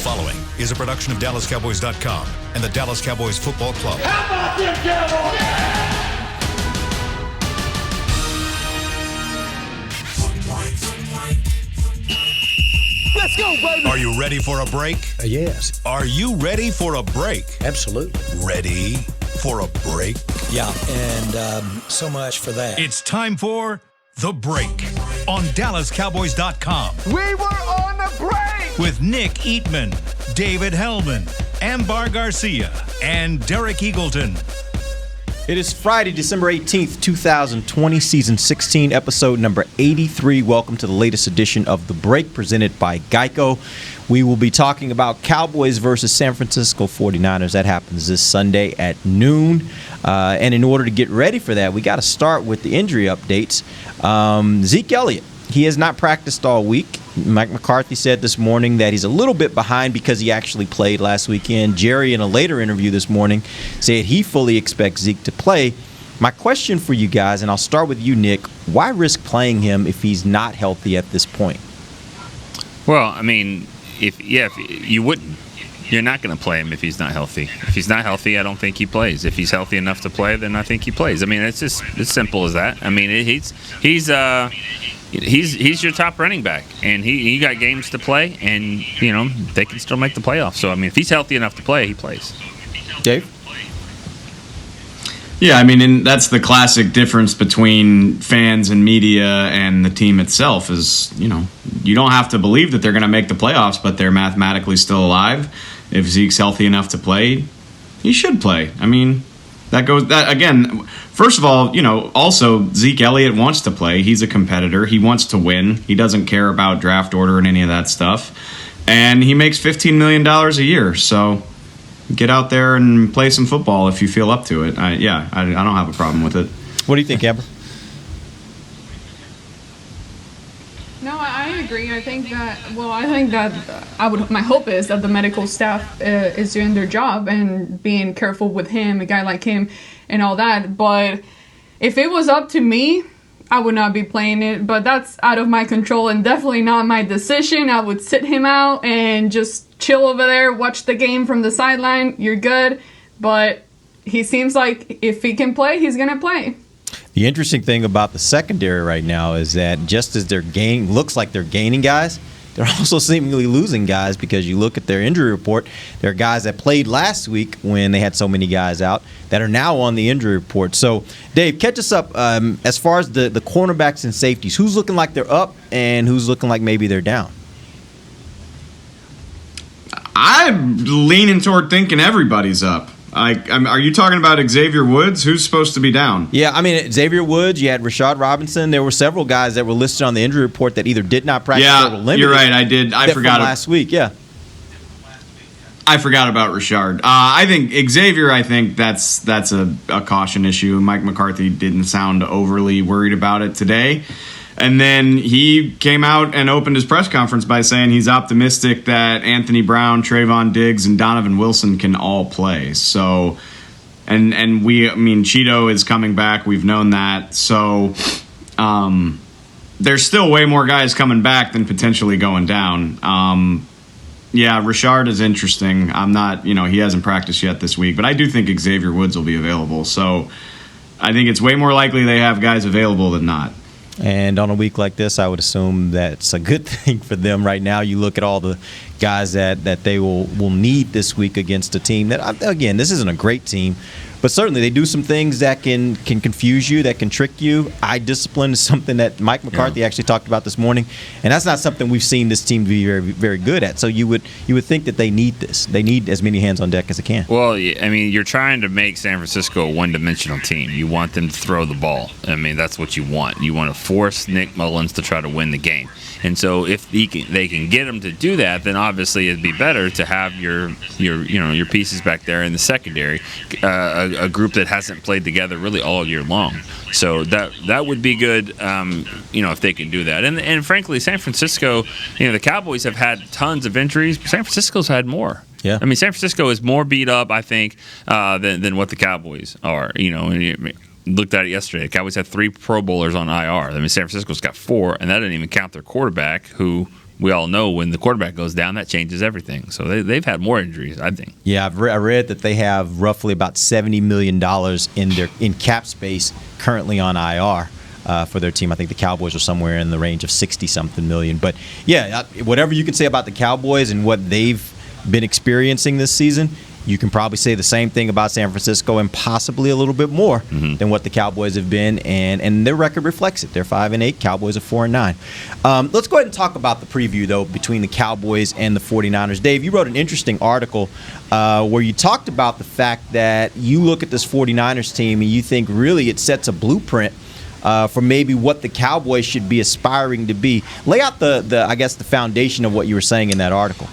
following is a production of DallasCowboys.com and the Dallas Cowboys Football Club. How about them Cowboys? Let's go, baby. Are you ready for a break? Yes. Are you ready for a break? Absolutely. Ready for a break? Yeah, and so much for that. It's time for The Break on DallasCowboys.com. We were on the break. With Nick Eatman, David Hellman, Ambar Garcia, and Derek Eagleton. It is Friday, December 18th, 2020, Season 16, Episode number 83. Welcome to the latest edition of The Break, presented by Geico. We will be talking about Cowboys versus San Francisco 49ers. That happens this Sunday at noon. And in order to get ready for that, we got to start with the injury updates. Zeke Elliott, he has not practiced all week. Mike McCarthy said this morning that he's a little bit behind because he actually played last weekend. Jerry, in a later interview this morning, said he fully expects Zeke to play. My question for you guys, and I'll start with you, Nick, why risk playing him if he's not healthy at this point? Well, I mean, if you wouldn't. You're not going to play him if he's not healthy. If he's not healthy, I don't think he plays. If he's healthy enough to play, then I think he plays. I mean, it's just as simple as that. I mean, he's your top running back, and he got games to play, and they can still make the playoffs. So I mean, if he's healthy enough to play, he plays. Dave? Yeah, I mean, and that's the classic difference between fans and media and the team itself is, you don't have to believe that they're going to make the playoffs, but they're mathematically still alive. If Zeke's healthy enough to play, he should play. I mean, that again, first of all, also Zeke Elliott wants to play. He's a competitor. He wants to win. He doesn't care about draft order and any of that stuff. And he makes $15 million a year, so get out there and play some football if you feel up to it. I don't have a problem with it. What do you think, Amber? No, I agree. I think that my hope is that the medical staff is doing their job and being careful with him, a guy like him, and all that. But if it was up to me, I would not be playing it. But that's out of my control and definitely not my decision. I would sit him out and just chill over there, watch the game from the sideline. You're good. But he seems like if he can play, he's going to play. The interesting thing about the secondary right now is that just as looks like they're gaining guys, they're also seemingly losing guys because you look at their injury report. There are guys that played last week when they had so many guys out that are now on the injury report. So, Dave, catch us up as far as the cornerbacks and safeties. Who's looking like they're up and who's looking like maybe they're down? I'm leaning toward thinking everybody's up. Are you talking about Xavier Woods? Who's supposed to be down? Yeah, I mean, Xavier Woods, you had Rashad Robinson. There were several guys that were listed on the injury report that either did not practice or were limited. You're right. I forgot last week, yeah. I forgot about Rashard. I think Xavier, that's a caution issue. Mike McCarthy didn't sound overly worried about it today. And then he came out and opened his press conference by saying he's optimistic that Anthony Brown, Trayvon Diggs, and Donovan Wilson can all play. So, and Cheeto is coming back. We've known that. So, there's still way more guys coming back than potentially going down. Rashard is interesting. I'm not, he hasn't practiced yet this week, but I do think Xavier Woods will be available. So, I think it's way more likely they have guys available than not. And on a week like this, I would assume that's a good thing for them right now. You look at all the guys that they will need this week against a team that, again, this isn't a great team, but certainly they do some things that can confuse you, that can trick you. Eye discipline is something that Mike McCarthy actually talked about this morning, and that's not something we've seen this team be very, very good at. So you would think that they need this. They need as many hands on deck as they can. Well, I mean, you're trying to make San Francisco a one-dimensional team. You want them to throw the ball. I mean, that's what you want. You want to force Nick Mullins to try to win the game. And so if they can get him to do that, then obviously it'd be better to have your pieces back there in the secondary, a group that hasn't played together really all year long. So that would be good, if they can do that. And frankly, San Francisco, the Cowboys have had tons of injuries. But San Francisco's had more. Yeah. I mean, San Francisco is more beat up, I think, than what the Cowboys are. Looked at it yesterday. The Cowboys had 3 Pro Bowlers on IR. I mean, San Francisco's got 4, and that didn't even count their quarterback, who we all know when the quarterback goes down, that changes everything. So they've had more injuries, I think. Yeah, I read that they have roughly about $70 million in cap space currently on IR. For their team. I think the Cowboys are somewhere in the range of 60-something million. But, yeah, whatever you can say about the Cowboys and what they've been experiencing this season, you can probably say the same thing about San Francisco and possibly a little bit more than what the Cowboys have been. And their record reflects it. They're 5-8. Cowboys are 4-9. Let's go ahead and talk about the preview, though, between the Cowboys and the 49ers. Dave, you wrote an interesting article where you talked about the fact that you look at this 49ers team and you think really it sets a blueprint for maybe what the Cowboys should be aspiring to be. Lay out the foundation of what you were saying in that article.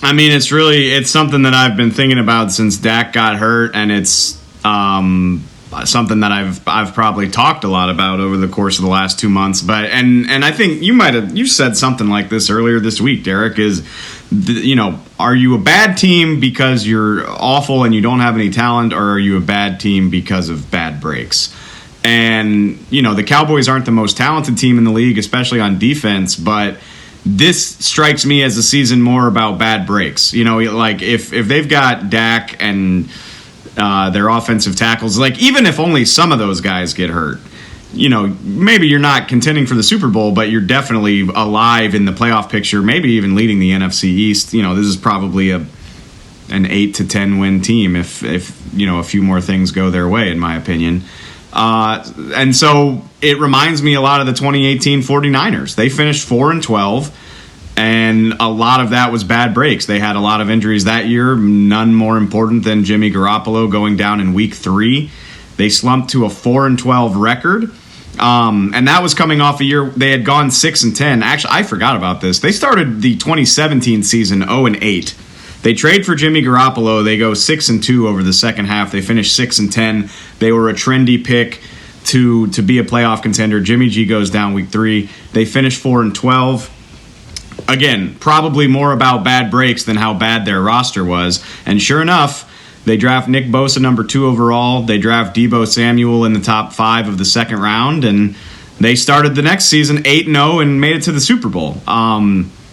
I mean, it's something that I've been thinking about since Dak got hurt, and it's something that I've probably talked a lot about over the course of the last 2 months. But and I think you said something like this earlier this week, Derek. Are you a bad team because you're awful and you don't have any talent, or are you a bad team because of bad breaks? And the Cowboys aren't the most talented team in the league, especially on defense, but this strikes me as a season more about bad breaks. Like if they've got Dak and their offensive tackles, like even if only some of those guys get hurt, maybe you're not contending for the Super Bowl, but you're definitely alive in the playoff picture, maybe even leading the NFC East. This is probably an 8 to 10 win team if a few more things go their way, in my opinion. And so it reminds me a lot of the 2018 49ers. They finished 4-12, and a lot of that was bad breaks. They had a lot of injuries that year, none more important than Jimmy Garoppolo going down in week 3. They slumped to a 4-12 record. And that was coming off a year they had gone 6-10. Actually, I forgot about this. They started the 2017 season 0-8. They trade for Jimmy Garoppolo. They go 6-2 over the second half. They finish 6-10. They were a trendy pick to be a playoff contender. Jimmy G goes down week 3. They finish 4-12. Again, probably more about bad breaks than how bad their roster was. And sure enough, they draft Nick Bosa number 2 overall. They draft Deebo Samuel in the top 5 of the second round. And they started the next season 8-0 and made it to the Super Bowl,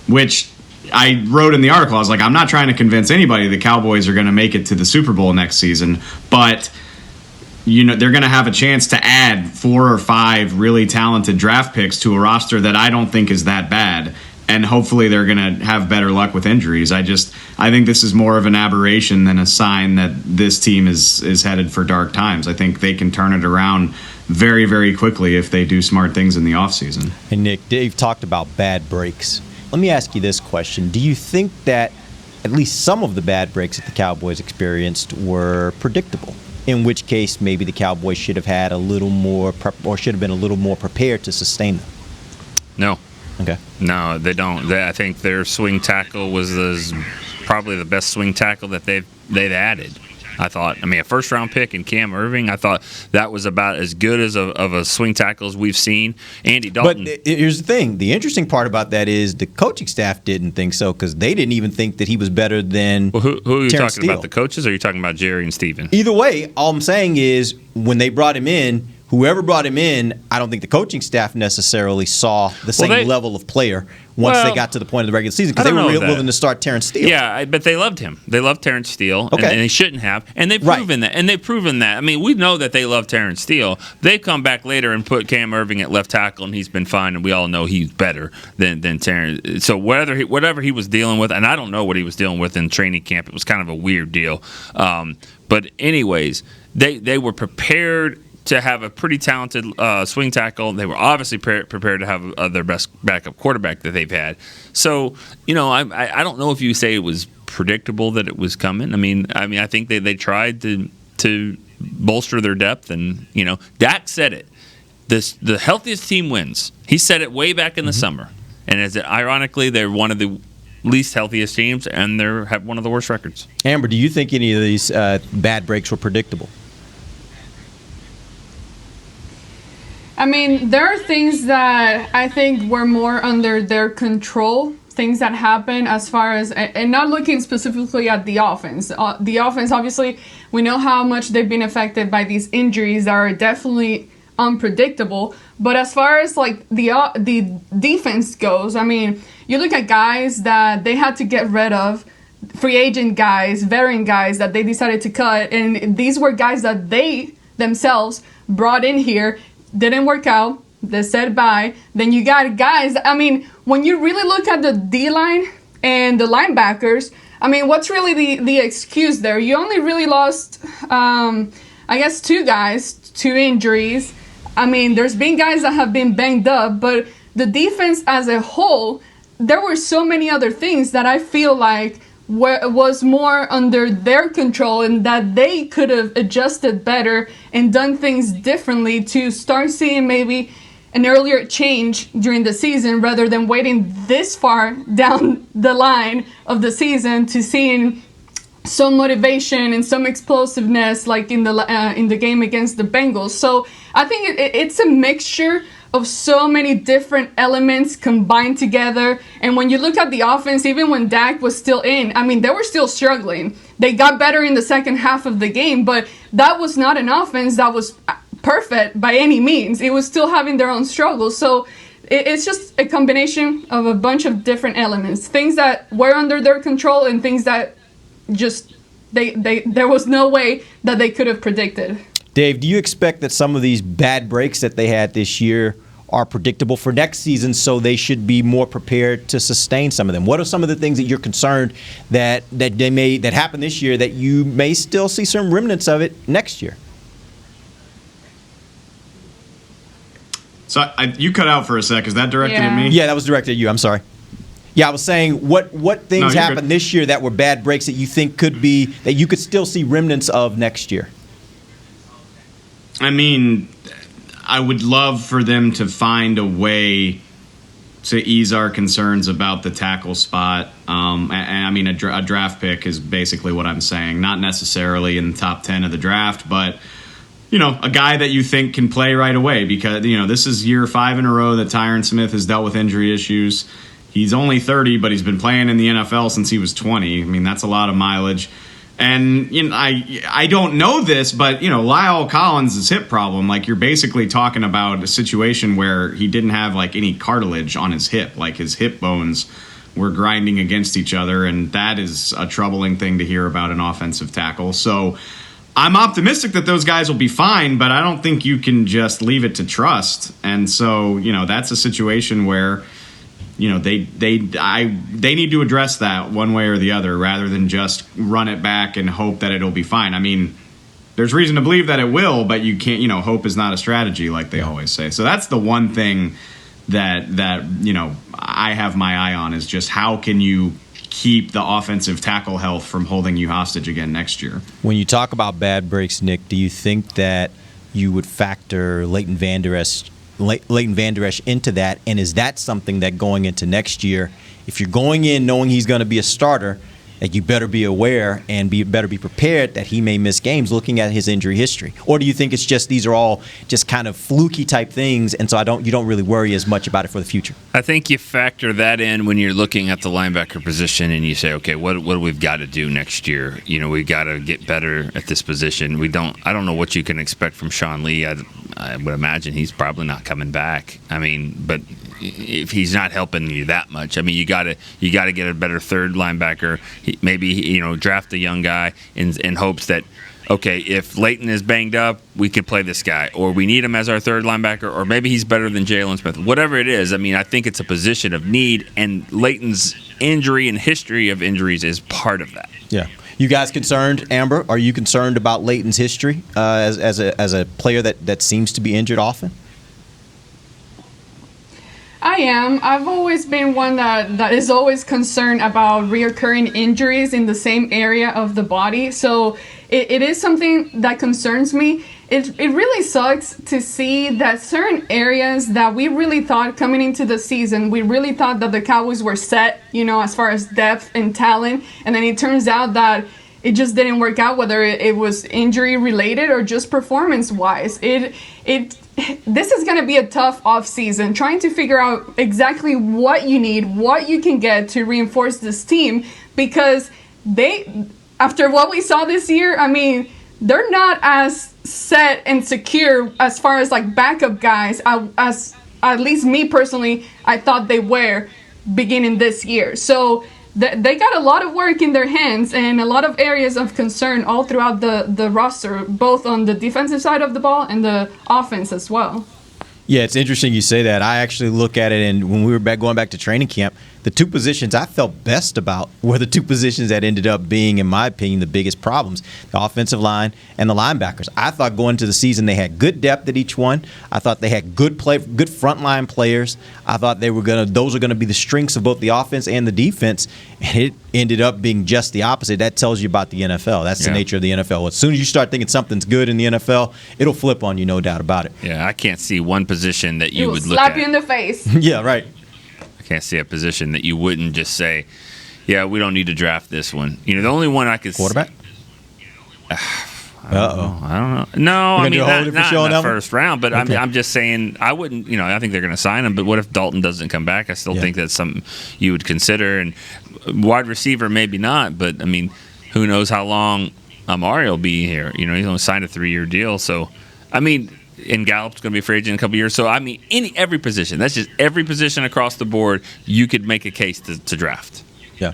which I wrote in the article. I was like, I'm not trying to convince anybody the Cowboys are going to make it to the Super Bowl next season, but they're going to have a chance to add 4 or 5 really talented draft picks to a roster that I don't think is that bad, and hopefully they're going to have better luck with injuries. I think this is more of an aberration than a sign that this team is headed for dark times. I think they can turn it around very, very quickly if they do smart things in the offseason. Hey, Nick, Dave talked about bad breaks. Let me ask you this question. Do you think that at least some of the bad breaks that the Cowboys experienced were predictable? In which case, maybe the Cowboys should have had a little more should have been a little more prepared to sustain them? No. Okay. No, they don't. I think their swing tackle was probably the best swing tackle that they've added. I thought. I mean, a first-round pick in Cam Irving, I thought that was about as good as of a swing tackle as we've seen. Andy Dalton. But here's the thing. The interesting part about that is the coaching staff didn't think so because they didn't even think that he was better than Well, who are you Terrence talking Steele. about, the coaches, or are you talking about Jerry and Steven? Either way, all I'm saying is when they brought him in, whoever brought him in, I don't think the coaching staff necessarily saw the same level of player once they got to the point of the regular season because they were willing to start Terrence Steele. Yeah, but they loved him. They loved Terrence Steele, okay. and they shouldn't have. And they've proven that. And they've proven that. I mean, we know that they love Terrence Steele. They come back later and put Cam Irving at left tackle, and he's been fine, and we all know he's better than Terrence. So whatever he was dealing with, and I don't know what he was dealing with in training camp. It was kind of a weird deal. But anyways, they were prepared to have a pretty talented swing tackle. They were obviously prepared to have their best backup quarterback that they've had. So, I don't know if you say it was predictable that it was coming. I mean, I think they tried to bolster their depth, and Dak said it. The healthiest team wins. He said it way back in the summer, and ironically, they're one of the least healthiest teams, and they have one of the worst records. Amber, do you think any of these bad breaks were predictable? I mean, there are things that I think were more under their control, things that happen as far as, and not looking specifically at the offense. The offense, obviously, we know how much they've been affected by these injuries that are definitely unpredictable. But as far as like the defense goes, I mean, you look at guys that they had to get rid of, free agent guys, veteran guys that they decided to cut, and these were guys that they themselves brought in here, didn't work out, they said bye. Then you got guys, I mean, when you really look at the D-line and the linebackers, I mean, what's really the excuse there? You only really lost, I guess, 2 guys, 2 injuries. I mean, there's been guys that have been banged up, but the defense as a whole, there were so many other things that I feel like was more under their control and that they could have adjusted better and done things differently to start seeing maybe an earlier change during the season rather than waiting this far down the line of the season to seeing some motivation and some explosiveness like in the game against the Bengals. So I think it's a mixture of so many different elements combined together. And when you look at the offense, even when Dak was still in, I mean, they were still struggling. They got better in the second half of the game, but that was not an offense that was perfect by any means. It was still having their own struggles. So it's just a combination of a bunch of different elements, things that were under their control and things that just there was no way that they could have predicted. Dave, do you expect that some of these bad breaks that they had this year are predictable for next season, so they should be more prepared to sustain some of them? What are some of the things that you're concerned that happened this year that you may still see some remnants of it next year? So you cut out for a sec. Is that directed at me? Yeah, that was directed at you. I'm sorry. Yeah, I was saying what things happened this year that were bad breaks that you think that you could still see remnants of next year? I mean, I would love for them to find a way to ease our concerns about the tackle spot. And I mean, a draft pick is basically what I'm saying. Not necessarily in the top 10 of the draft, but a guy that you think can play right away, because, this is year 5 in a row that Tyron Smith has dealt with injury issues. He's only 30, but he's been playing in the NFL since he was 20. I mean, that's a lot of mileage. And, I don't know this, but, Lyle Collins' hip problem, like, you're basically talking about a situation where he didn't have, like, any cartilage on his hip. Like, his hip bones were grinding against each other, and that is a troubling thing to hear about an offensive tackle. So I'm optimistic that those guys will be fine, but I don't think you can just leave it to trust. And so, that's a situation where, they need to address that one way or the other rather than just run it back and hope that it'll be fine. I mean, there's reason to believe that it will, but you can't, hope is not a strategy, like they always say. So that's the one thing that I have my eye on, is just how can you keep the offensive tackle health from holding you hostage again next year. When you talk about bad breaks, Nick, do you think that you would factor Leighton Vander Esch into that? And is that something that going into next year, if you're going in knowing he's going to be a starter, that you better be aware and better be prepared that he may miss games looking at his injury history? Or do you think it's just these are all just kind of fluky type things, and so you don't really worry as much about it for the future? I think you factor that in when you're looking at the linebacker position and you say, okay, what do we've got to do next year? We got to get better at this position. I don't know what you can expect from Sean Lee. I would imagine he's probably not coming back. I mean, but if he's not helping you that much, I mean, you got to get a better third linebacker. Maybe draft a young guy in hopes that, okay, if Leighton is banged up, we could play this guy, or we need him as our third linebacker, or maybe he's better than Jalen Smith. Whatever it is, I mean, I think it's a position of need, and Leighton's injury and history of injuries is part of that. Yeah. You guys concerned, Amber? Are you concerned about Leighton's history as a player that seems to be injured often? I am. I've always been one that is always concerned about reoccurring injuries in the same area of the body. So it is something that concerns me. It really sucks to see that certain areas that we really thought coming into the season, we really thought that the Cowboys were set, as far as depth and talent. And then it turns out that it just didn't work out, whether it was injury related or just performance wise. This is going to be a tough offseason, trying to figure out exactly what you need, what you can get to reinforce this team, because after what we saw this year, I mean, they're not as set and secure as far as like backup guys as at least me personally I thought they were beginning this year. So they got a lot of work in their hands and a lot of areas of concern all throughout the roster, both on the defensive side of the ball and the offense as well. Yeah, it's interesting you say that. I actually look at it, and when we were going back to training camp, the two positions I felt best about were the two positions that ended up being, in my opinion, the biggest problems: the offensive line and the linebackers. I thought going into the season they had good depth at each one. I thought they had good frontline players. I thought those are gonna be the strengths of both the offense and the defense, and it ended up being just the opposite. That tells you about the NFL. That's the nature of the NFL. As soon as you start thinking something's good in the NFL, it'll flip on you, no doubt about it. Yeah, I can't see one position that you would look slap at. you in the face. Yeah, right. I can't see a position that you wouldn't just say, yeah, we don't need to draft this one. You know, the only one I could quarterback. I don't know. No, I mean not in the first round, but okay. I'm just saying I wouldn't. You know, I think they're going to sign him. But what if Dalton doesn't come back? I still think that's something you would consider. And wide receiver, maybe not. But I mean, who knows how long Amari will be here? You know, he's only signed a 3-year deal. So, I mean. And Gallup's going to be a free agent in a couple years. So, I mean, every position. That's just every position across the board you could make a case to draft. Yeah.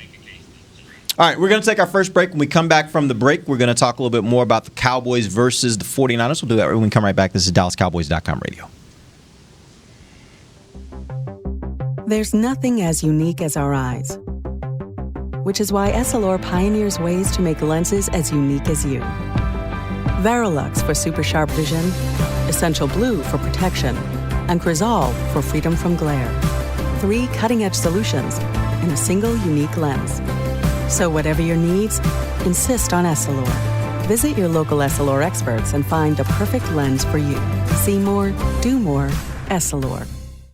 All right, we're going to take our first break. When we come back from the break, we're going to talk a little bit more about the Cowboys versus the 49ers. We'll do that when we come right back. This is DallasCowboys.com radio. There's nothing as unique as our eyes, which is why Essilor pioneers ways to make lenses as unique as you. Verilux for super sharp vision, Essential Blue for protection, and Crizal for freedom from glare. 3 cutting-edge solutions in a single unique lens. So whatever your needs, insist on Essilor. Visit your local Essilor experts and find the perfect lens for you. See more, do more, Essilor.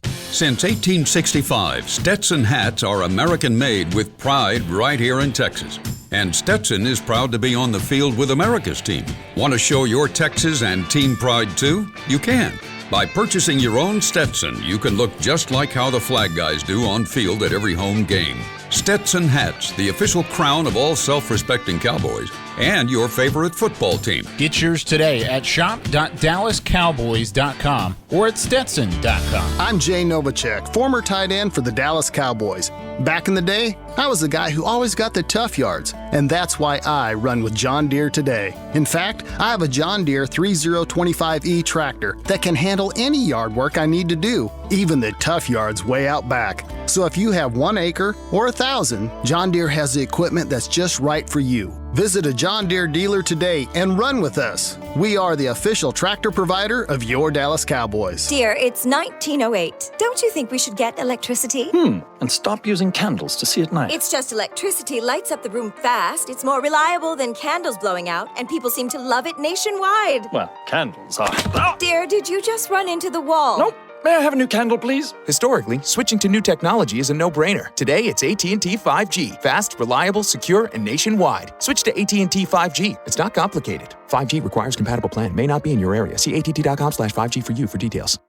Since 1865, Stetson hats are American-made with pride right here in Texas. And Stetson is proud to be on the field with America's team. Want to show your Texas and team pride too? You can. By purchasing your own Stetson, you can look just like how the flag guys do on field at every home game. Stetson hats, the official crown of all self-respecting Cowboys, and your favorite football team. Get yours today at shop.dallascowboys.com or at stetson.com. I'm Jay Novacek, former tight end for the Dallas Cowboys. Back in the day, I was the guy who always got the tough yards, and that's why I run with John Deere today. In fact, I have a John Deere 3025E tractor that can handle any yard work I need to do, even the tough yards way out back. So if you have 1 acre or 1,000, John Deere has the equipment that's just right for you. Visit a John Deere dealer today and run with us. We are the official tractor provider of your Dallas Cowboys. Dear, it's 1908. Don't you think we should get electricity? And stop using candles to see at night. It's just electricity lights up the room fast. It's more reliable than candles blowing out, and people seem to love it nationwide. Well, candles are... Dear, did you just run into the wall? Nope. May I have a new candle, please? Historically, switching to new technology is a no-brainer. Today, it's AT&T 5G. Fast, reliable, secure, and nationwide. Switch to AT&T 5G. It's not complicated. 5G requires compatible plan. May not be in your area. See att.com/5G for you for details.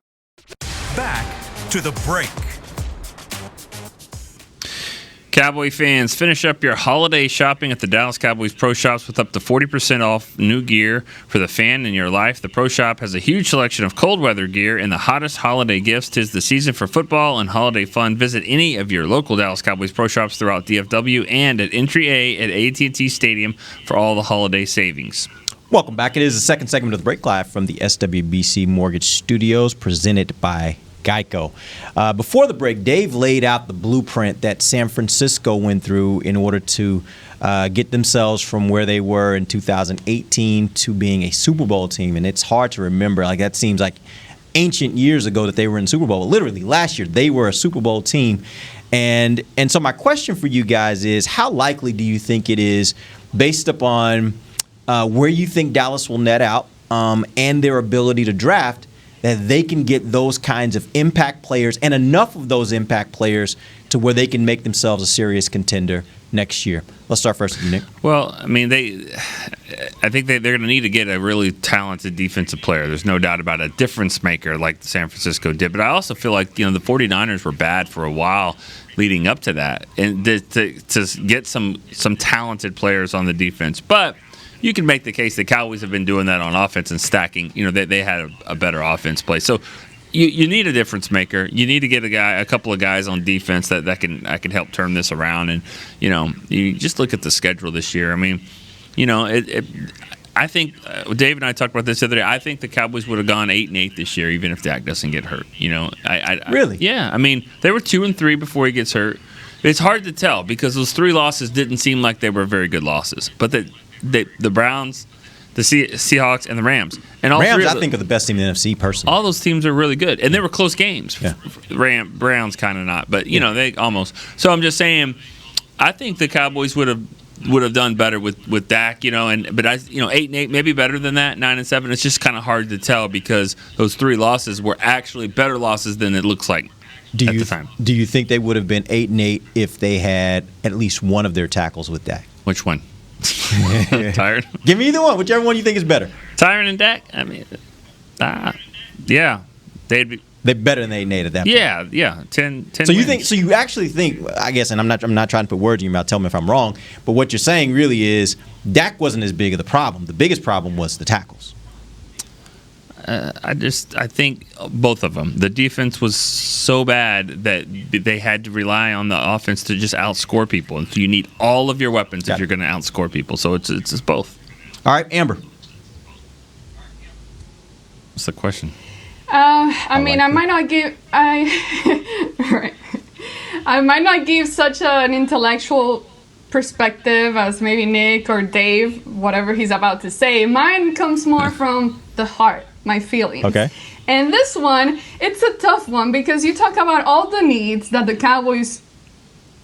Back to the break. Cowboy fans, finish up your holiday shopping at the Dallas Cowboys Pro Shops with up to 40% off new gear for the fan in your life. The Pro Shop has a huge selection of cold weather gear and the hottest holiday gifts. 'Tis the season for football and holiday fun. Visit any of your local Dallas Cowboys Pro Shops throughout DFW and at Entry A at AT&T Stadium for all the holiday savings. Welcome back. It is the second segment of the break, live from the SWBC Mortgage Studios, presented by Geico. Before the break, Dave laid out the blueprint that San Francisco went through in order to get themselves from where they were in 2018 to being a Super Bowl team. And it's hard to remember. Like, that seems like ancient years ago that they were in the Super Bowl. But literally, last year, they were a Super Bowl team. And so my question for you guys is, how likely do you think it is, based upon where you think Dallas will net out and their ability to draft, that they can get those kinds of impact players and enough of those impact players to where they can make themselves a serious contender next year? Let's start first with you, Nick. Well, I mean, I think they're going to need to get a really talented defensive player. There's no doubt about it. A difference maker like San Francisco did. But I also feel like, the 49ers were bad for a while leading up to that, and to get some talented players on the defense. But you can make the case the Cowboys have been doing that on offense and stacking. They had a better offense play. So you need a difference maker. You need to get a couple of guys on defense that can help turn this around. And you just look at the schedule this year. I mean, I think Dave and I talked about this the other day. I think the Cowboys would have gone 8-8 this year, even if Dak doesn't get hurt. Really? Yeah. I mean, they were 2-3 before he gets hurt. It's hard to tell because those 3 losses didn't seem like they were very good losses. But the Browns, the Seahawks, and the Rams. And all Rams, three I think, are the best team in the NFC, personally. All those teams are really good. And they were close games. Yeah. Browns kind of not. But, they almost. So I'm just saying, I think the Cowboys would have done better with Dak, but 8-8, maybe better than that, 9-7. It's just kind of hard to tell because those 3 losses were actually better losses than it looks like at the time. Do you think they would have been 8-8 if they had at least one of their tackles with Dak? Which one? Tyron? Give me either one, whichever one you think is better. Tyron and Dak? I mean, yeah, they're better than 8-8 at that point. Yeah, 10 So you wins. think? So you actually think? I guess, and I'm not trying to put words in your mouth. Tell me if I'm wrong. But what you're saying really is Dak wasn't as big of the problem. The biggest problem was the tackles. I think both of them. The defense was so bad that they had to rely on the offense to just outscore people. And so you need all of your weapons if you're going to outscore people. So it's both. All right, Amber. What's the question? I might not give right. I might not give such an intellectual perspective as maybe Nick or Dave, whatever he's about to say. Mine comes more from the heart, my feelings. Okay. And this one, it's a tough one because you talk about all the needs that the Cowboys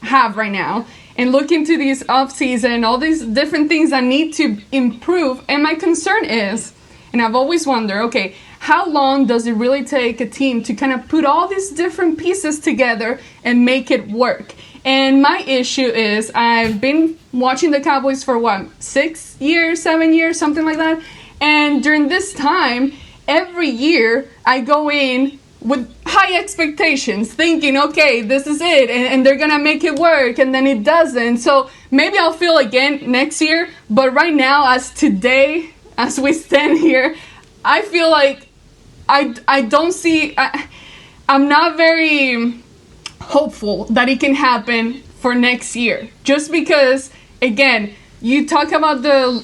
have right now and look into these offseason, all these different things that need to improve. And my concern is, and I've always wondered, okay, how long does it really take a team to kind of put all these different pieces together and make it work? And my issue is I've been watching the Cowboys for 6 years, 7 years, something like that. And during this time, every year I go in with high expectations, thinking, okay, this is it, and they're gonna make it work, and then it doesn't. So maybe I'll feel again next year, but right now, as today, as we stand here, I feel like I don't see, I'm not very hopeful that it can happen for next year. Just because, again, you talk about the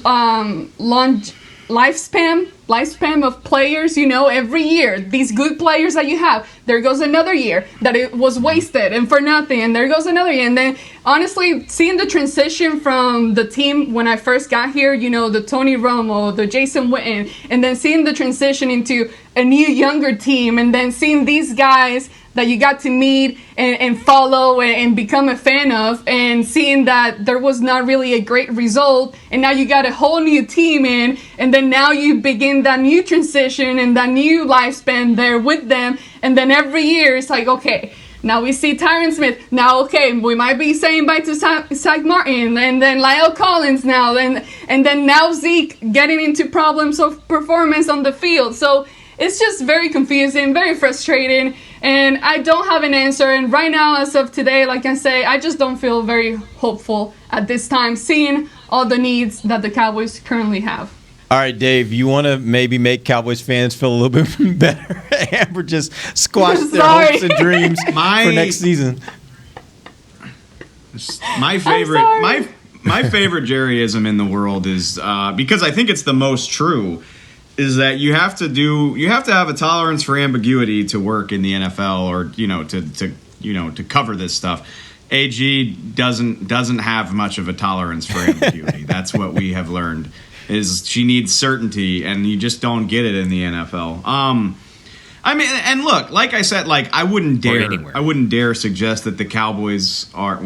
lifespan of players, every year, these good players that you have, there goes another year that it was wasted and for nothing, and there goes another year. And then, honestly, seeing the transition from the team when I first got here, the Tony Romo, the Jason Witten, and then seeing the transition into a new, younger team, and then seeing these guys that you got to meet and follow and become a fan of, and seeing that there was not really a great result, and now you got a whole new team in, and then now you begin that new transition and that new lifespan there with them, and then every year it's like, okay, now we see Tyron Smith, now okay, we might be saying bye to Zach Martin, and then Lyle Collins now, and then now Zeke getting into problems of performance on the field. So it's just very confusing, very frustrating, and I don't have an answer. And right now, as of today, like I say, I just don't feel very hopeful at this time, seeing all the needs that the Cowboys currently have. All right, Dave, you want to maybe make Cowboys fans feel a little bit better? Amber just squashed their hopes and dreams for next season. My favorite Jerryism in the world is because I think it's the most true. Is that you have to have a tolerance for ambiguity to work in the NFL, or to cover this stuff. AG doesn't have much of a tolerance for ambiguity. That's what we have learned. Is she needs certainty, and you just don't get it in the NFL. I mean, and look, like I said, I wouldn't dare suggest that the Cowboys are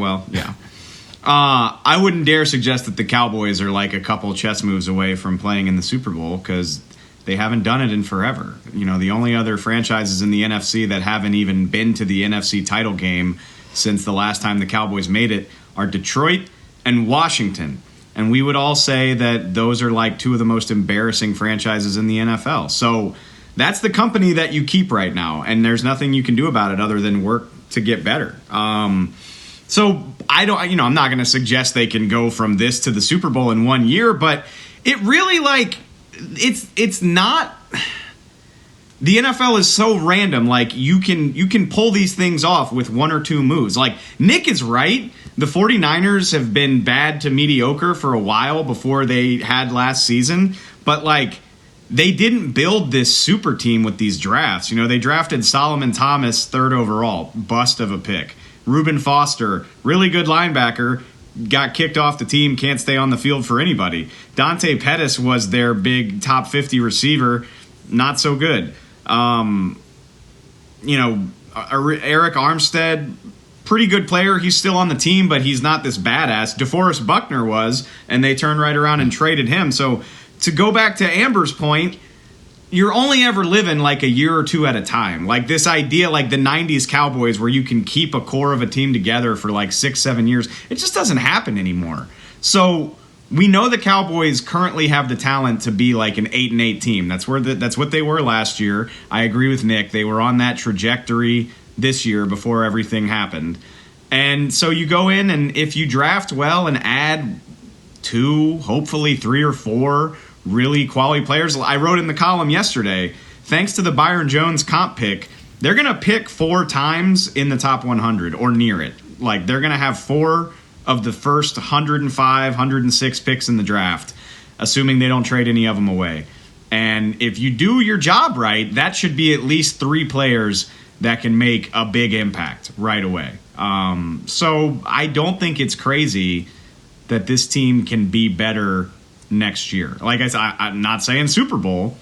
I wouldn't dare suggest that the Cowboys are like a couple chess moves away from playing in the Super Bowl, because they haven't done it in forever. The only other franchises in the NFC that haven't even been to the NFC title game since the last time the Cowboys made it are Detroit and Washington. And we would all say that those are like two of the most embarrassing franchises in the NFL. So that's the company that you keep right now, and there's nothing you can do about it other than work to get better. So I'm not going to suggest they can go from this to the Super Bowl in 1 year, but it really, like, it's not. The NFL is so random. Like, you can pull these things off with one or two moves. Like, Nick is right. The 49ers have been bad to mediocre for a while before they had last season. But, like, they didn't build this super team with these drafts. You know, they drafted Solomon Thomas 3rd overall. Bust of a pick. Reuben Foster, really good linebacker, got kicked off the team, can't stay on the field for anybody. Dante Pettis was their big top 50 receiver. Not so good. Eric Armstead, pretty good player. He's still on the team, but he's not this badass. DeForest Buckner was, and they turned right around and traded him. So to go back to Amber's point, you're only ever living like a year or two at a time. Like this idea, like the 90s Cowboys, where you can keep a core of a team together for like 6-7 years, it just doesn't happen anymore. So we know the Cowboys currently have the talent to be like an 8-8 team. That's what they were last year. I agree with Nick. They were on that trajectory this year before everything happened. And so you go in, and if you draft well and add 2, hopefully 3 or 4 really quality players. I wrote in the column yesterday, thanks to the Byron Jones comp pick, they're going to pick 4 times in the top 100 or near it. Like, they're going to have 4 of the first 105, 106 picks in the draft, assuming they don't trade any of them away. And if you do your job right, that should be at least 3 players that can make a big impact right away. So I don't think it's crazy that this team can be better next year. Like I said, I'm not saying Super Bowl,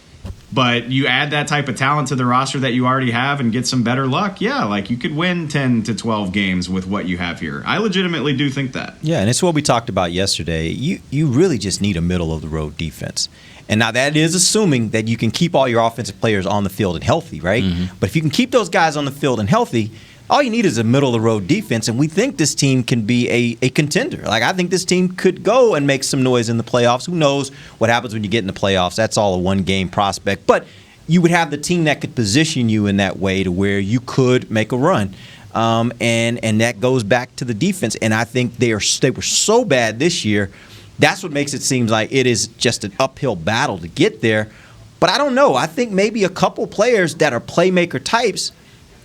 but you add that type of talent to the roster that you already have and get some better luck. Yeah, like you could win 10 to 12 games with what you have here. I legitimately do think that. Yeah, and it's what we talked about yesterday. You really just need a middle-of-the-road defense. And now that is assuming that you can keep all your offensive players on the field and healthy, right? Mm-hmm. But if you can keep those guys on the field and healthy, all you need is a middle-of-the-road defense, and we think this team can be a contender. Like, I think this team could go and make some noise in the playoffs. Who knows what happens when you get in the playoffs? That's all a one-game prospect. But you would have the team that could position you in that way to where you could make a run. And that goes back to the defense. And I think they were so bad this year, that's what makes it seem like it is just an uphill battle to get there. But I don't know. I think maybe a couple players that are playmaker types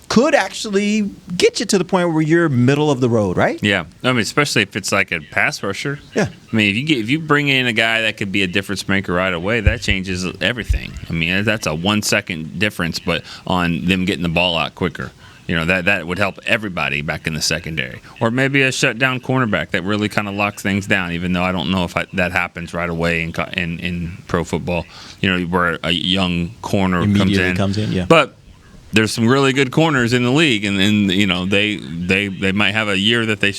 could actually get you to the point where you're middle of the road, right? Yeah. I mean, especially if it's like a pass rusher. Yeah. I mean, if you bring in a guy that could be a difference maker right away, that changes everything. I mean, that's a 1-second difference, but on them getting the ball out quicker. You know, that would help everybody back in the secondary. Or maybe a shutdown cornerback that really kind of locks things down, even though I don't know if that happens right away in pro football. You know, where a young corner comes in. Yeah. But there's some really good corners in the league, and you know, they might have a year that they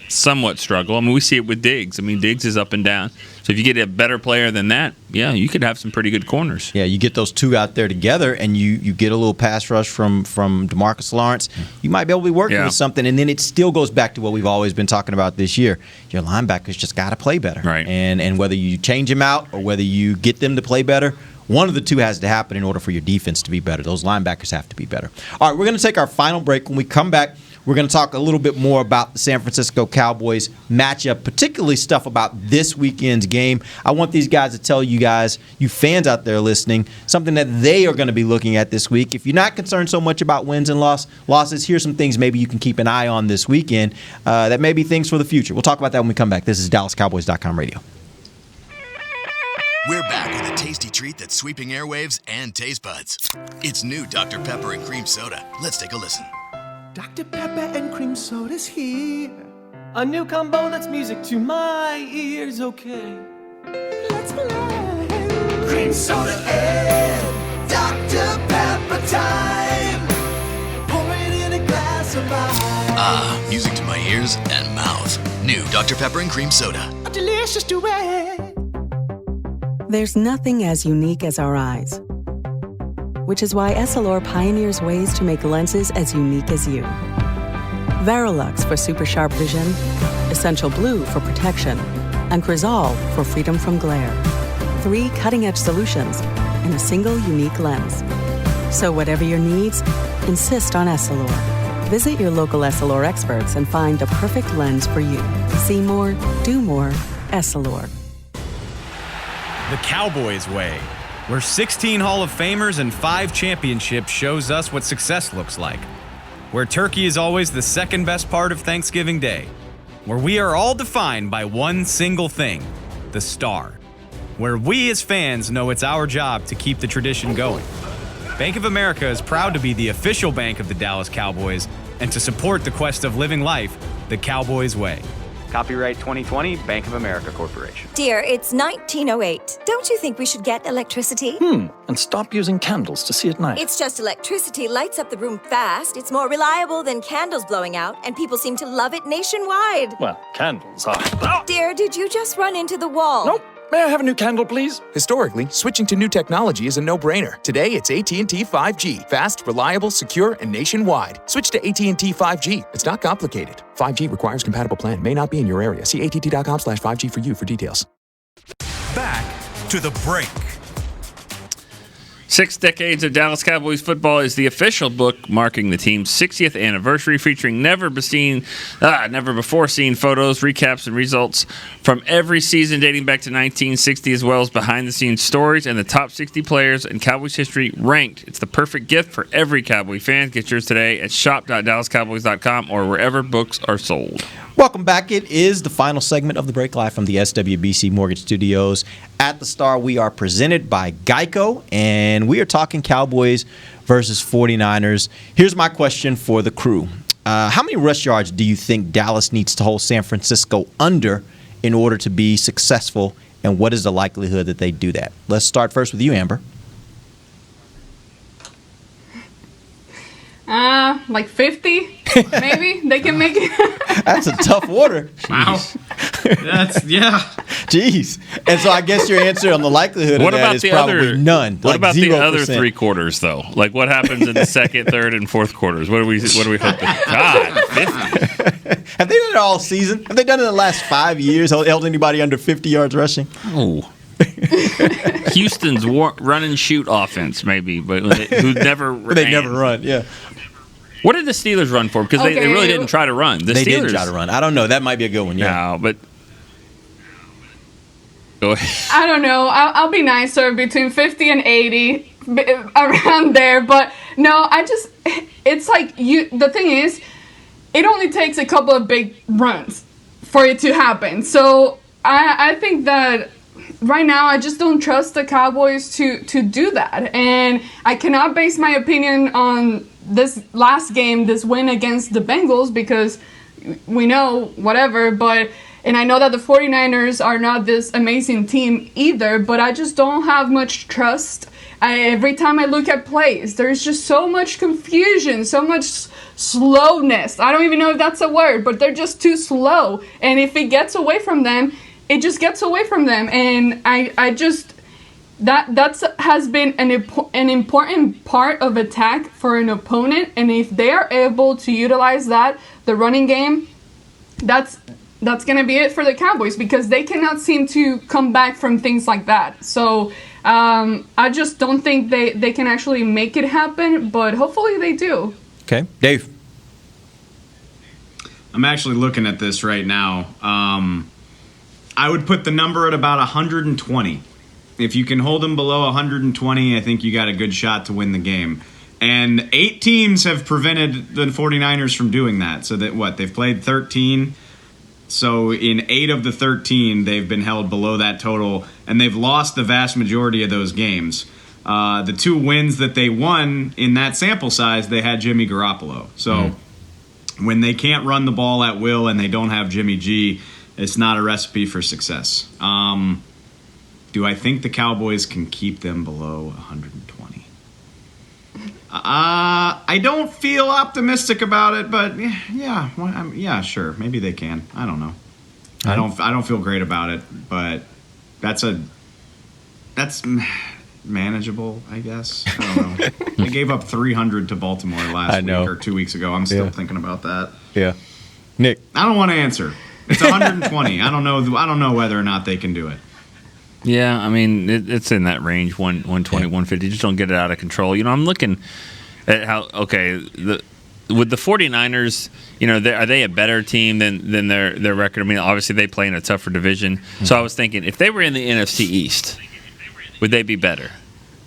somewhat struggle. I mean, we see it with Diggs. I mean, Diggs is up and down. So if you get a better player than that, yeah, you could have some pretty good corners. Yeah, you get those two out there together, and you get a little pass rush from DeMarcus Lawrence. You might be able to be working with something, and then it still goes back to what we've always been talking about this year. Your linebackers just got to play better. Right. And whether you change them out or whether you get them to play better, one of the two has to happen in order for your defense to be better. Those linebackers have to be better. All right, we're going to take our final break. When we come back, we're going to talk a little bit more about the San Francisco Cowboys matchup, particularly stuff about this weekend's game. I want these guys to tell you guys, you fans out there listening, something that they are going to be looking at this week. If you're not concerned so much about wins and losses, here's some things maybe you can keep an eye on this weekend that may be things for the future. We'll talk about that when we come back. This is DallasCowboys.com radio. We're back with a tasty treat that's sweeping airwaves and taste buds. It's new Dr. Pepper and Cream Soda. Let's take a listen. Dr. Pepper and Cream Soda's here. A new combo that's music to my ears, okay. Let's play. Cream Soda and Dr. Pepper time. Pour it in a glass of ice. Ah, music to my ears and mouth. New Dr. Pepper and Cream Soda. A delicious duet. There's nothing as unique as our eyes, which is why Essilor pioneers ways to make lenses as unique as you. Verilux for super sharp vision, Essential Blue for protection, and Crizal for freedom from glare. 3 cutting-edge solutions in a single unique lens. So whatever your needs, insist on Essilor. Visit your local Essilor experts and find the perfect lens for you. See more, do more, Essilor. The Cowboys way, where 16 Hall of Famers and 5 championships shows us what success looks like. Where turkey is always the second best part of Thanksgiving Day. Where we are all defined by one single thing, the star. Where we as fans know it's our job to keep the tradition going. Bank of America is proud to be the official bank of the Dallas Cowboys and to support the quest of living life the Cowboys way. Copyright 2020, Bank of America Corporation. Dear, it's 1908. Don't you think we should get electricity? And stop using candles to see at night. It's just electricity lights up the room fast. It's more reliable than candles blowing out, and people seem to love it nationwide. Well, candles are... Dear, did you just run into the wall? Nope. May I have a new candle, please? Historically, switching to new technology is a no-brainer. Today, it's AT&T 5G. Fast, reliable, secure, and nationwide. Switch to AT&T 5G. It's not complicated. 5G requires compatible plan. May not be in your area. See att.com/5G for you for details. Back to the break. 6 Decades of Dallas Cowboys Football is the official book marking the team's 60th anniversary, featuring never before seen photos, recaps, and results from every season dating back to 1960, as well as behind-the-scenes stories and the top 60 players in Cowboys history ranked. It's the perfect gift for every Cowboy fan. Get yours today at shop.dallascowboys.com or wherever books are sold. Welcome back. It is the final segment of the break, live from the SWBC Mortgage Studios. At the Star, we are presented by Geico, and we are talking Cowboys versus 49ers. Here's my question for the crew. How many rush yards do you think Dallas needs to hold San Francisco under in order to be successful, and what is the likelihood that they do that? Let's start first with you, Amber. Like 50, maybe they can make it. That's a tough order. Wow. Jeez. And so I guess your answer on the likelihood of that is probably none. What about 0%. the other 3 quarters, though? Like, what happens in the second, third, and fourth quarters? What do we hope? God, 50. Have they done it all season? Have they done it in the last 5 years? Held anybody under 50 yards rushing? Oh. Houston's run and shoot offense, maybe, but who never they never run. Yeah. What did the Steelers run for? Because they really didn't try to run. They did try to run. I don't know. That might be a good one. Yeah. No, but go ahead. I don't know. I'll be nicer, between 50 and 80, around there. But no, it's like the thing is, it only takes a couple of big runs for it to happen. So I think that right now I just don't trust the Cowboys to do that. And I cannot base my opinion on this last game, this win against the Bengals, because we know whatever, and I know that the 49ers are not this amazing team either, but I just don't have much trust. Every time I look at plays, there's just so much confusion, so much slowness. I don't even know if that's a word, but they're just too slow. And if it gets away from them, it just gets away from them. And I just... That has been an important part of attack for an opponent, and if they are able to utilize that, the running game, that's going to be it for the Cowboys, because they cannot seem to come back from things like that. So I just don't think they can actually make it happen, but hopefully they do. Okay. Dave. I'm actually looking at this right now. I would put the number at about 120. If you can hold them below 120, I think you got a good shot to win the game. And 8 teams have prevented the 49ers from doing that. So they've played 13. So in 8 of the 13, they've been held below that total, and they've lost the vast majority of those games. The 2 wins that they won in that sample size, they had Jimmy Garoppolo. So when they can't run the ball at will and they don't have Jimmy G, it's not a recipe for success. Do I think the Cowboys can keep them below 120? I don't feel optimistic about it, but yeah, sure, maybe they can. I don't know. I don't feel great about it, but that's manageable, I guess. I don't know. They gave up 300 to Baltimore last week or 2 weeks ago. I'm still thinking about that. Yeah, Nick. I don't want to answer. It's 120. I don't know whether or not they can do it. Yeah, I mean, it's in that range, 120, 150. Just don't get it out of control. I'm looking at how, with the 49ers, are they a better team than their record? I mean, obviously they play in a tougher division. Mm-hmm. So I was thinking, if they were in the NFC East, would they be better?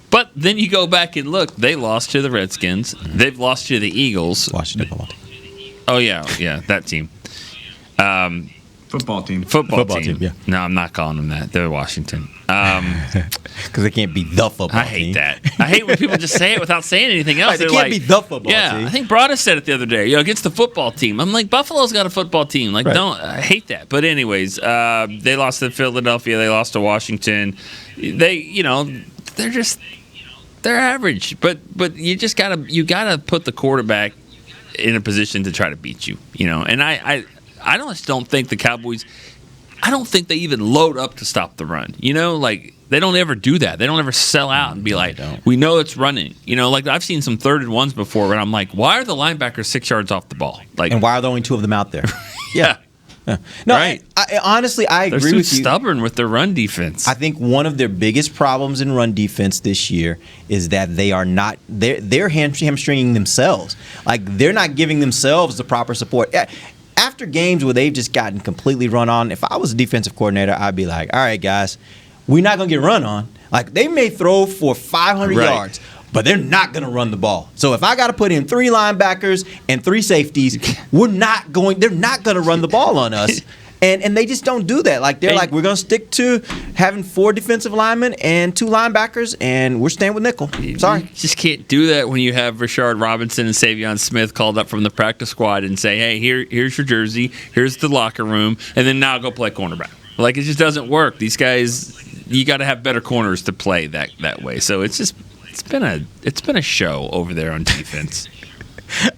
But then you go back and look, they lost to the Redskins. They've lost to the Eagles. Washington football team. Oh, yeah, that team. Football team. Football team. Yeah. No, I'm not calling them that. They're Washington. Because they can't be the football team. I hate that. I hate when people just say it without saying anything else. Right, they can't be the football team. Yeah, I think Broada said it the other day. Against the football team. I'm like, Buffalo's got a football team. Like, I hate that. But anyways, they lost to Philadelphia. They lost to Washington. They're average. But you just gotta put the quarterback in a position to try to beat you. And I don't think the Cowboys. I don't think they even load up to stop the run. Like they don't ever do that. They don't ever sell out and be like, we know it's running. Like I've seen some 3rd and 1s before where I'm like, why are the linebackers 6 yards off the ball? Like, and why are there only 2 of them out there? Yeah. No, right. I honestly, I agree with you. They're stubborn with their run defense. I think one of their biggest problems in run defense this year is that they are not they're hamstringing themselves. Like they're not giving themselves the proper support. After games where they've just gotten completely run on, if I was a defensive coordinator, I'd be like, all right, guys, we're not going to get run on. Like, they may throw for 500 yards, but they're not going to run the ball. So if I got to put in 3 linebackers and 3 safeties, they're not going to run the ball on us. And they just don't do that. Like, they're like, we're going to stick to having 4 defensive linemen and 2 linebackers, and we're staying with nickel. Sorry. You just can't do that when you have Rashard Robinson and Savion Smith called up from the practice squad and say, hey, here's your jersey, here's the locker room, and then now go play cornerback. Like, it just doesn't work. These guys, you got to have better corners to play that way. So it's been a show over there on defense.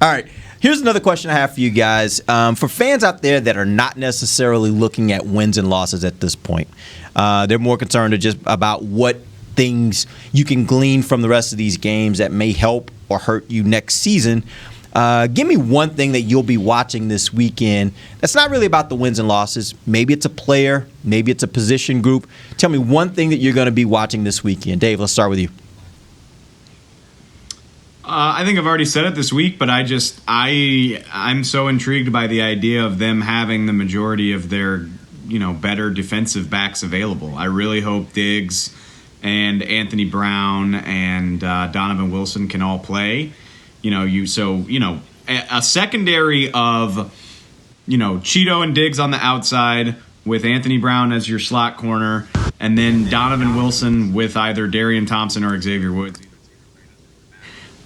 All right. Here's another question I have for you guys. For fans out there that are not necessarily looking at wins and losses at this point, they're more concerned just about what things you can glean from the rest of these games that may help or hurt you next season. Give me one thing that you'll be watching this weekend that's not really about the wins and losses. Maybe it's a player. Maybe it's a position group. Tell me one thing that you're going to be watching this weekend. Dave, let's start with you. I think I've already said it this week, but I'm so intrigued by the idea of them having the majority of their, better defensive backs available. I really hope Diggs and Anthony Brown and Donovan Wilson can all play. A secondary of, Cheeto and Diggs on the outside with Anthony Brown as your slot corner, and then Donovan Wilson with either Darian Thompson or Xavier Woods.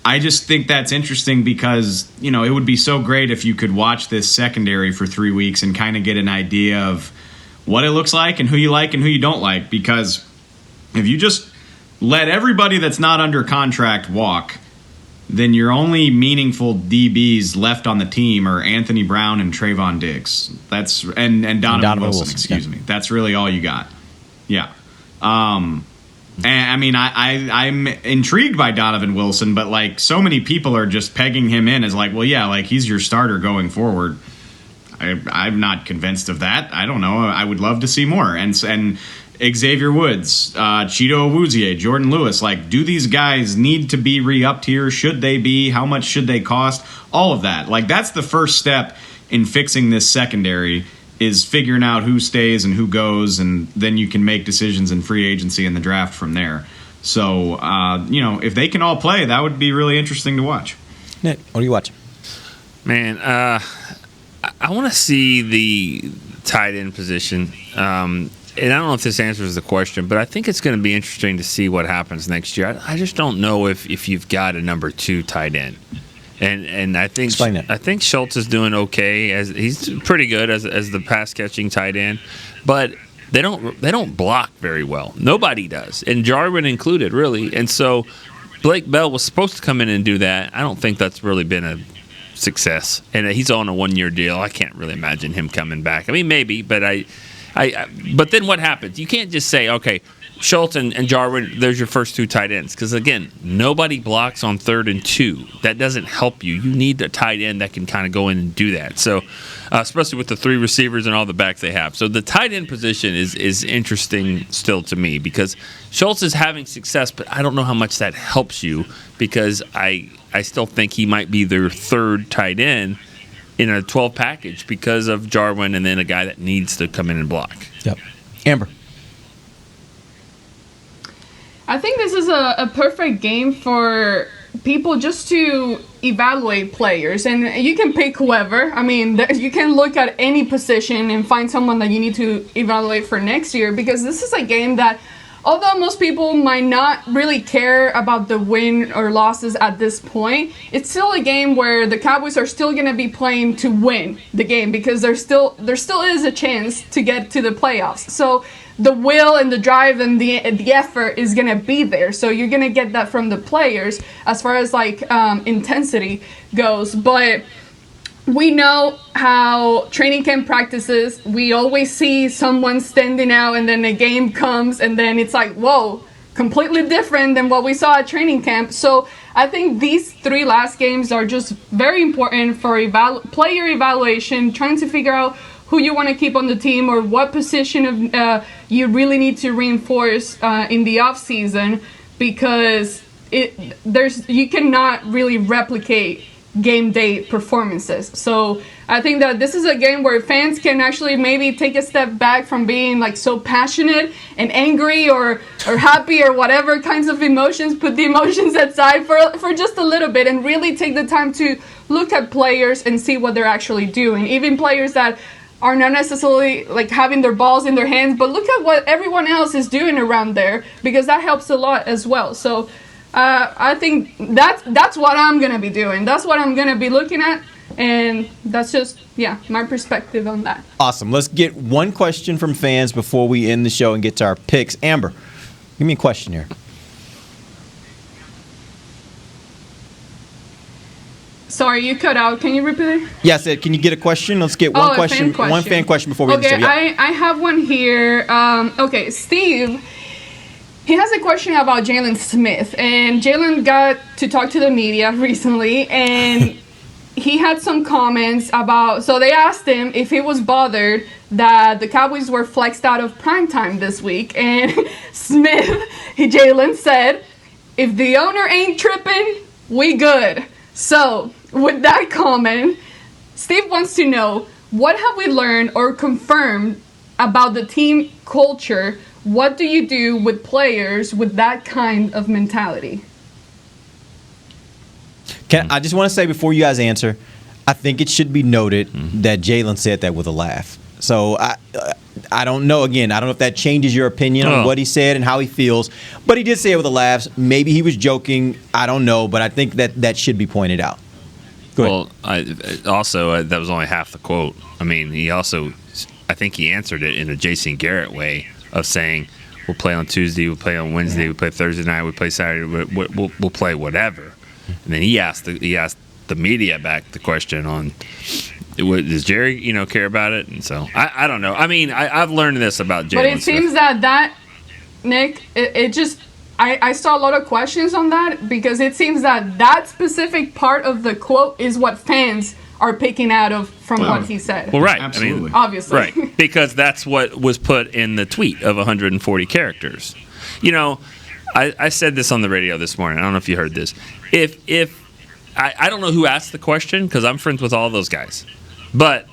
I just think that's interesting because, it would be so great if you could watch this secondary for 3 weeks and kind of get an idea of what it looks like and who you like and who you don't like. Because if you just let everybody that's not under contract walk, then your only meaningful DBs left on the team are Anthony Brown and Trayvon Diggs. And Donovan Wilson, excuse me. That's really all you got. Yeah. And I mean, I'm intrigued by Donovan Wilson, but so many people are just pegging him in as he's your starter going forward. I'm not convinced of that. I don't know. I would love to see more. And Xavier Woods, Cheeto Awuzie, Jordan Lewis, do these guys need to be re-upped here? Should they be? How much should they cost? All of that. That's the first step in fixing this secondary, is figuring out who stays and who goes, and then you can make decisions in free agency and the draft from there. So, if they can all play, that would be really interesting to watch. Nick, what are you watching? Man, I want to see the tight end position. And I don't know if this answers the question, but I think it's going to be interesting to see what happens next year. I just don't know if you've got a number 2 tight end. And I think Schultz is doing okay. He's pretty good as the pass catching tight end, but they don't block very well. Nobody does, and Jarwin included, really. And so Blake Bell was supposed to come in and do that. I don't think that's really been a success. And he's on a 1-year deal. I can't really imagine him coming back. I mean, maybe, but but then what happens? You can't just say, okay, Schultz and Jarwin, there's your first 2 tight ends. Because, again, nobody blocks on 3rd and 2. That doesn't help you. You need a tight end that can kind of go in and do that. So, especially with the 3 receivers and all the backs they have. So, the tight end position is interesting still to me because Schultz is having success, but I don't know how much that helps you because I still think he might be their 3rd tight end in a 12 package because of Jarwin and then a guy that needs to come in and block. Yep. Amber. I think this is a perfect game for people just to evaluate players, and you can pick whoever. I mean, you can look at any position and find someone that you need to evaluate for next year, because this is a game that, although most people might not really care about the win or losses at this point, it's still a game where the Cowboys are still going to be playing to win the game, because there still is a chance to get to the playoffs. So the will and the drive and the effort is going to be there. So you're going to get that from the players as far as intensity goes. But we know how training camp practices, we always see someone standing out, and then the game comes and then it's like, whoa, completely different than what we saw at training camp. So I think these 3 last games are just very important for player evaluation, trying to figure out who you want to keep on the team or what position you really need to reinforce in the offseason, because you cannot really replicate game day performances. So I think that this is a game where fans can actually maybe take a step back from being so passionate and angry or happy or whatever kinds of emotions, put the emotions aside for just a little bit and really take the time to look at players and see what they're actually doing. Even players that are not necessarily having their balls in their hands, but look at what everyone else is doing around there, because that helps a lot as well. So I think that's what I'm going to be doing. That's what I'm going to be looking at. And that's just, my perspective on that. Awesome. Let's get one question from fans before we end the show and get to our picks. Amber, give me a question here. Sorry, you cut out. Can you repeat it? Yeah, I said, can you get a question? Let's get one question. One fan question before we end the show. Okay, I have one here. Okay, Steve, he has a question about Jalen Smith. And Jalen got to talk to the media recently, and he had some comments about, so they asked him if he was bothered that the Cowboys were flexed out of primetime this week. And Jalen said, if the owner ain't tripping, we good. So, with that comment, Steve wants to know, what have we learned or confirmed about the team culture? What do you do with players with that kind of mentality? I just want to say before you guys answer, I think it should be noted that Jalen said that with a laugh. So I don't know. Again, I don't know if that changes your opinion on what he said and how he feels. But he did say it with a laugh. Maybe he was joking. I don't know. But I think that should be pointed out. Go ahead. That was only half the quote. I mean, I think he answered it in a Jason Garrett way of saying, we'll play on Tuesday, we'll play on Wednesday, we'll play Thursday night, we'll play Saturday, we'll play whatever. And then he asked the media back the question on, does Jerry, care about it? And so I don't know. I mean, I've learned this about Jalen. But it seems that Nick, it just I saw a lot of questions on that, because it seems that specific part of the quote is what fans are picking out of from what he said. Well, right. Absolutely. I mean, obviously. Right. Because that's what was put in the tweet of 140 characters. I said this on the radio this morning. I don't know if you heard this. I don't know who asked the question, because I'm friends with all those guys. But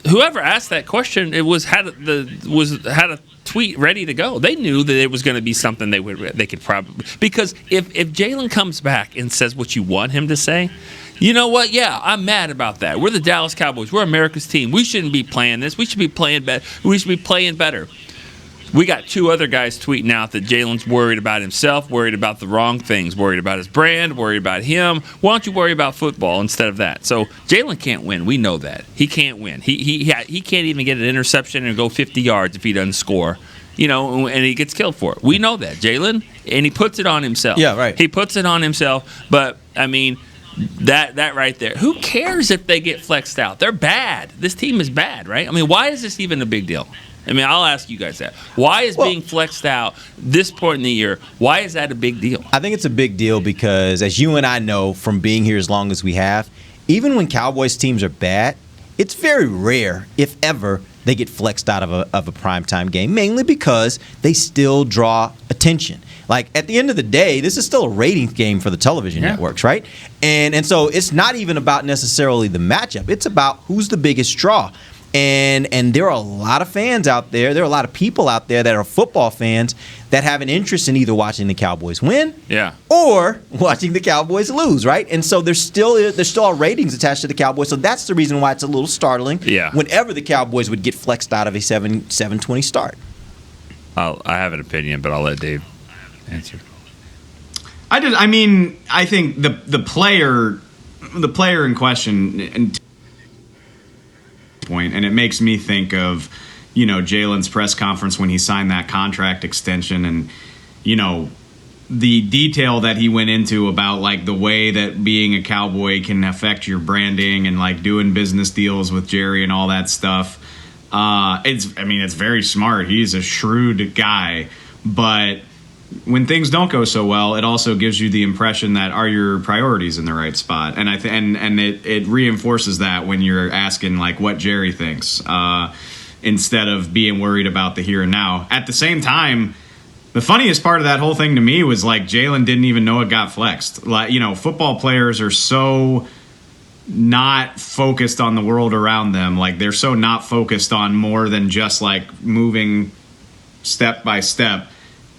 whoever asked that question, had a tweet ready to go. They knew that it was going to be something they could probably, because if Jalen comes back and says what you want him to say, you know what? Yeah, I'm mad about that. We're the Dallas Cowboys. We're America's team. We shouldn't be playing this. We should be playing better. We should be playing better. We got 2 other guys tweeting out that Jalen's worried about himself, worried about the wrong things, worried about his brand, worried about him. Why don't you worry about football instead of that? So Jalen can't win. We know that. He can't win. He can't even get an interception and go 50 yards if he doesn't score. And he gets killed for it. We know that, Jalen, and he puts it on himself. Yeah, right. He puts it on himself, but, I mean, that right there. Who cares if they get flexed out? They're bad. This team is bad, right? I mean, why is this even a big deal? I mean, I'll ask you guys that. Why is being flexed out this point in the year, why is that a big deal? I think it's a big deal because, as you and I know from being here as long as we have, even when Cowboys teams are bad, it's very rare, if ever, they get flexed out of a primetime game, mainly because they still draw attention. Like, at the end of the day, this is still a ratings game for the television networks, right? And so it's not even about necessarily the matchup. It's about who's the biggest draw. And there are a lot of fans out there. There are a lot of people out there that are football fans that have an interest in either watching the Cowboys win, or watching the Cowboys lose, right? And so there's still are ratings attached to the Cowboys. So that's the reason why it's a little startling. Whenever the Cowboys would get flexed out of a 7-20 start. I have an opinion, but I'll let Dave answer. I think the player in question point, and it makes me think of, Jalen's press conference when he signed that contract extension, and the detail that he went into about like the way that being a Cowboy can affect your branding and like doing business deals with Jerry and all that stuff. It's very smart. He's a shrewd guy, but when things don't go so well, it also gives you the impression that are your priorities in the right spot, and it reinforces that when you're asking like what Jerry thinks, instead of being worried about the here and now. At the same time, the funniest part of that whole thing to me was like Jalen didn't even know it got flexed. Like, football players are so not focused on the world around them. Like, they're so not focused on more than just like moving step by step.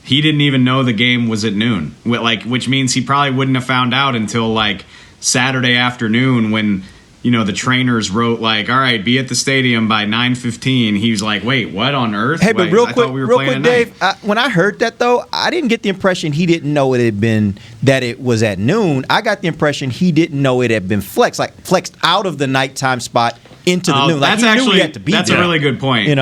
He didn't even know the game was at noon, which means he probably wouldn't have found out until like Saturday afternoon when, the trainers wrote like, all right, be at the stadium by 9:15. He was like, wait, what on earth? Hey, but real quick, Dave, when I heard that though, I didn't get the impression he didn't know that it was at noon. I got the impression he didn't know it had been flexed out of the nighttime spot into the noon. Like, that's actually, that's a really good point.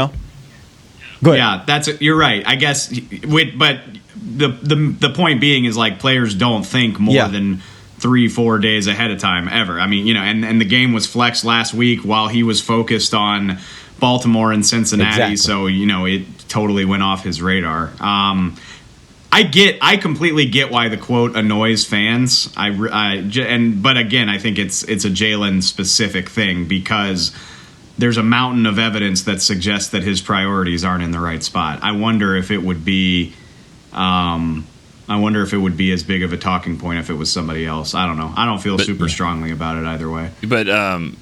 Go ahead. Yeah, you're right. I guess, but the point being is like players don't think more than 3-4 days ahead of time ever. And the game was flexed last week while he was focused on Baltimore and Cincinnati. Exactly. So it totally went off his radar. I completely get why the quote annoys fans. But again, I think it's a Jalen specific thing because there's a mountain of evidence that suggests that his priorities aren't in the right spot. I wonder if it would be as big of a talking point if it was somebody else. I don't know. I don't feel super strongly about it either way. But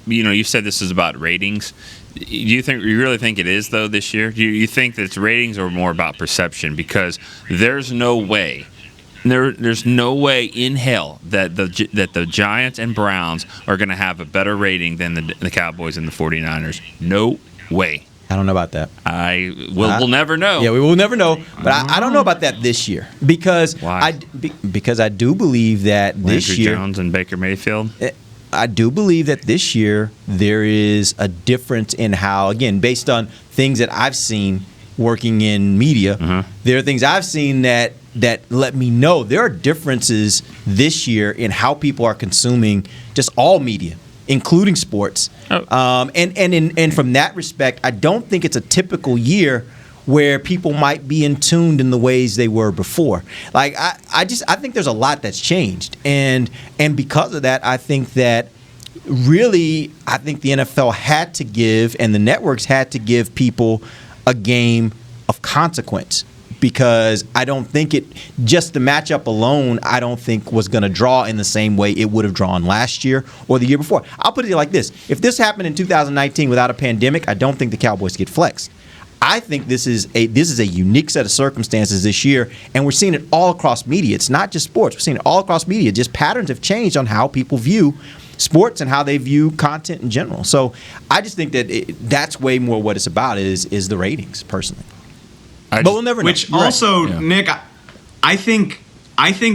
you said this is about ratings. Do you really think it is though this year? Do you think that it's ratings or more about perception? Because there's no way. There's no way in hell that the Giants and Browns are going to have a better rating than the Cowboys and the 49ers. No way. I don't know about that. We'll never know. Yeah, we will never know. But I don't know about that this year because why? Because I do believe that this year Jones and Baker Mayfield. I do believe that this year there is a difference in how, again, based on things that I've seen working in media, there are things I've seen that let me know there are differences this year in how people are consuming just all media, including sports. And from that respect, I don't think it's a typical year where people might be in tuned in the ways they were before. Like I think there's a lot that's changed, and because of that, I think that really I think the NFL had to give and the networks had to give people a game of consequence. Because I don't think just the matchup alone, I don't think was going to draw in the same way it would have drawn last year or the year before. I'll put it like this. If this happened in 2019 without a pandemic, I don't think the Cowboys get flexed. I think this is a unique set of circumstances this year, and we're seeing it all across media. It's not just sports. We're seeing it all across media. Just patterns have changed on how people view sports and how they view content in general. So I just think that that's way more what it's about is the ratings, personally. But we'll never know. Which also, right. Nick, I think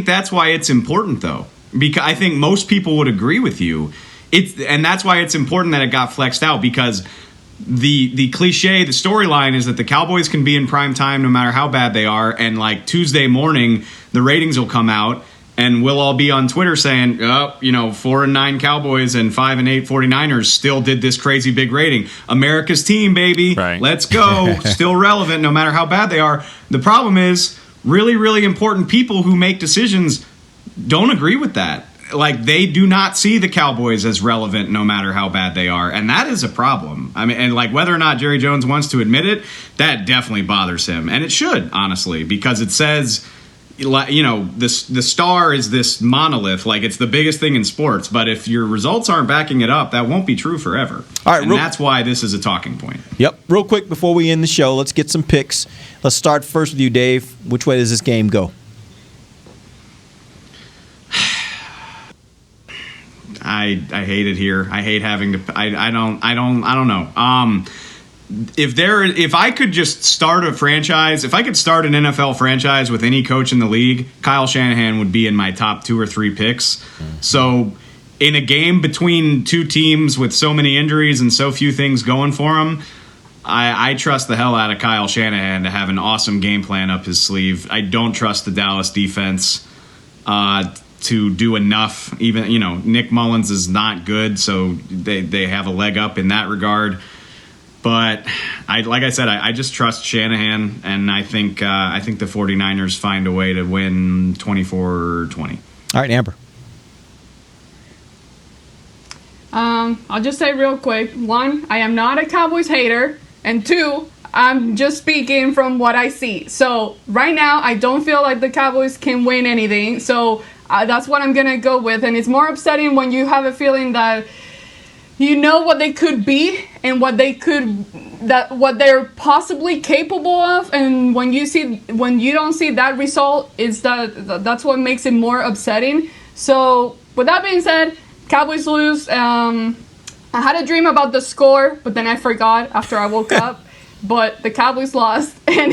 that's why it's important, though, because I think most people would agree with you. And that's why it's important that it got flexed out, because the cliche, the storyline is that the Cowboys can be in prime time no matter how bad they are, and like Tuesday morning, the ratings will come out, and we'll all be on Twitter saying, 4-9 Cowboys and 5-8 49ers still did this crazy big rating. America's team, baby. Right. Let's go. Still relevant no matter how bad they are. The problem is really, really important people who make decisions don't agree with that. Like, they do not see the Cowboys as relevant no matter how bad they are. And that is a problem. I mean, and like whether or not Jerry Jones wants to admit it, that definitely bothers him. And it should, honestly, because it says the star is this monolith, like it's the biggest thing in sports. But if your results aren't backing it up, that won't be true forever. All right, and that's why this is a talking point. Yep. Real quick before we end the show, let's get some picks. Let's start first with you, Dave. Which way does this game go? I hate it here. I hate having to. I don't know. If I could just start a franchise, if I could start an NFL franchise with any coach in the league, Kyle Shanahan would be in my top 2 or 3 picks. So in a game between two teams with so many injuries and so few things going for them, I trust the hell out of Kyle Shanahan to have an awesome game plan up his sleeve. I don't trust the Dallas defense to do enough. Even, Nick Mullins is not good, so they have a leg up in that regard. But like I said, I just trust Shanahan, and I think the 49ers find a way to win 24-20. All right, Amber. I'll just say real quick. 1, I am not a Cowboys hater, and 2, I'm just speaking from what I see. So right now, I don't feel like the Cowboys can win anything. So that's what I'm gonna go with, and it's more upsetting when you have a feeling that you know what they could be and what they're possibly capable of, and when you don't see that result, that's what makes it more upsetting. So with that being said, Cowboys lose. I had a dream about the score, but then I forgot after I woke up. But the Cowboys lost, and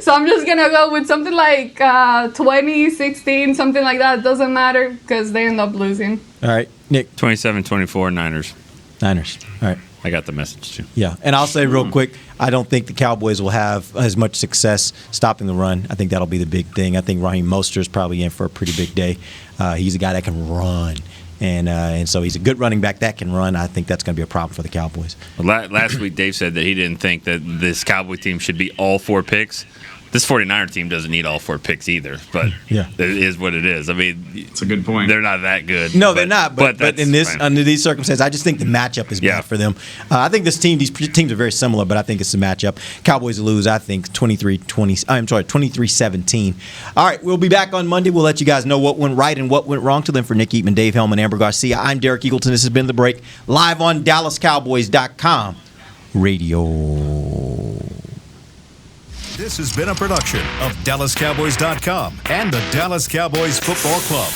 so I'm just gonna go with something like 20-16, something like that. It doesn't matter because they end up losing. All right, Nick. 27-24 Niners. All right. I got the message too. Yeah, and I'll say real quick, I don't think the Cowboys will have as much success stopping the run. I think that'll be the big thing. I think Raheem Mostert's probably in for a pretty big day. He's a guy that can run. And so he's a good running back that can run. I think that's going to be a problem for the Cowboys. Well, last week, Dave said that he didn't think that this Cowboy team should be all 4 picks. This 49er team doesn't need all 4 picks either, but it is what it is. I mean, it's a good point. They're not that good. No, they're not. But in this, fine. under these circumstances, I just think the matchup is bad for them. I think these teams are very similar, but I think it's the matchup. Cowboys lose, I think, 23-17. All right, we'll be back on Monday. We'll let you guys know what went right and what went wrong. Till then, for Nick Eatman, Dave Hellman, Amber Garcia, I'm Derek Eagleton. This has been The Break, live on DallasCowboys.com radio. This has been a production of DallasCowboys.com and the Dallas Cowboys Football Club.